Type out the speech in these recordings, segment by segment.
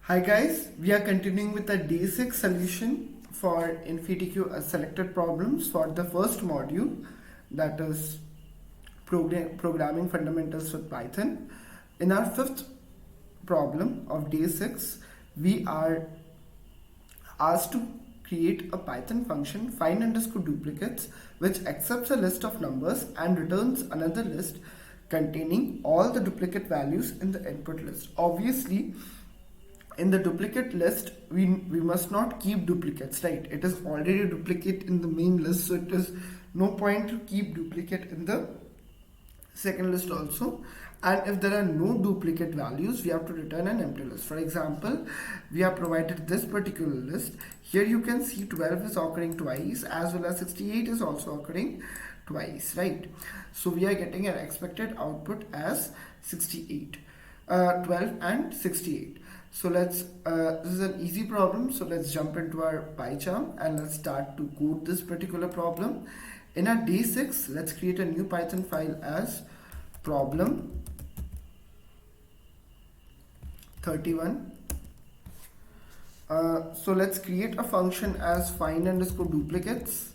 Hi guys, we are continuing with the day 6 solution for InfyTQ selected problems for the first module, that is programming fundamentals with Python. In our fifth problem of day 6, we are asked to create a Python function find underscore duplicates which accepts a list of numbers and returns another list containing all the duplicate values in the input list. Obviously, in the duplicate list we must not keep duplicates, right? It is already a duplicate in the main list, so it is no point to keep duplicate in the second list also. And if there are no duplicate values, we have to return an empty list. For example, we are provided this particular list. Here you can see 12 is occurring twice as well as 68 is also occurring twice, right? So we are getting an expected output as 68, 12 and 68. So let's this is an easy problem, so let's jump into our PyCharm and let's start to code this particular problem. In our day 6, let's create a new Python file as problem 31. So let's create a function as find underscore duplicates.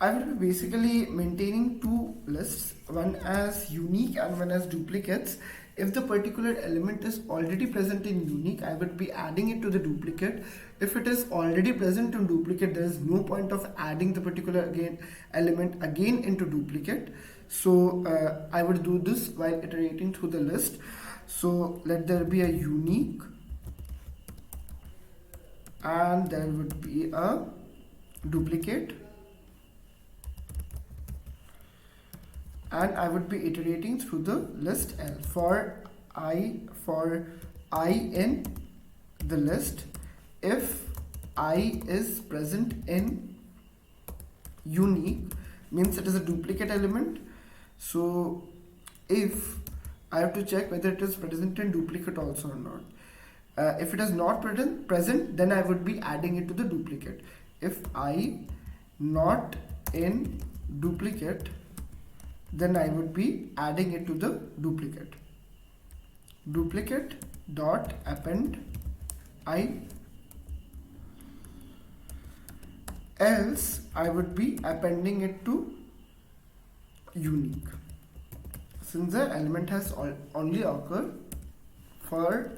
I will be basically maintaining two lists, one as unique and one as duplicates. If the particular element is already present in unique, I would be adding it to the duplicate. If it is already present in duplicate, there is no point of adding the particular element again into duplicate. So I would do this while iterating through the list. So let there be a unique and there would be a duplicate, and I would be iterating through the list L. For I in the list, if I is present in unique, means it is a duplicate element. So if I have to check whether it is present in duplicate also or not. If it is not present, then I would be adding it to the duplicate. If I not in duplicate, then I would be adding it to the duplicate. Duplicate dot append I, else I would be appending it to unique, since the element has only occurred for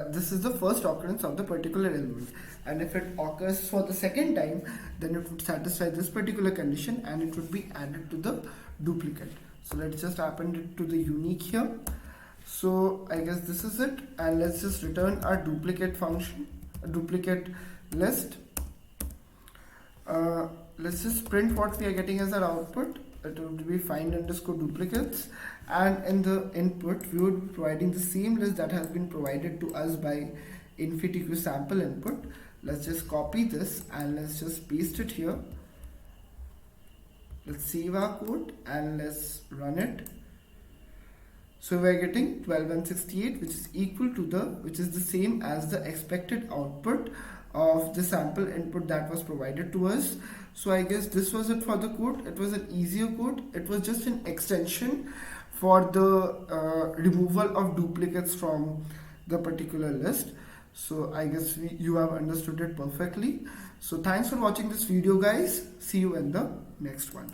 this is the first occurrence of the particular element, and if it occurs for the second time, then it would satisfy this particular condition and it would be added to the duplicate. So let's just append it to the unique here. So I guess this is it, and let's just return our duplicate function, a duplicate list. Let's just print what we are getting as our output. It would be find underscore duplicates, and in the input we would be providing the same list that has been provided to us by InfyTQ sample input. Let's just copy this and let's just paste it here. Let's save our code and let's run it. So we're getting 12 and 68, which is equal to which is the same as the expected output of the sample input that was provided to us. So I guess this was it for the code. It was an easier code. It was just an extension for the removal of duplicates from the particular list. So I guess you have understood it perfectly. So thanks for watching this video, guys. See you in the next one.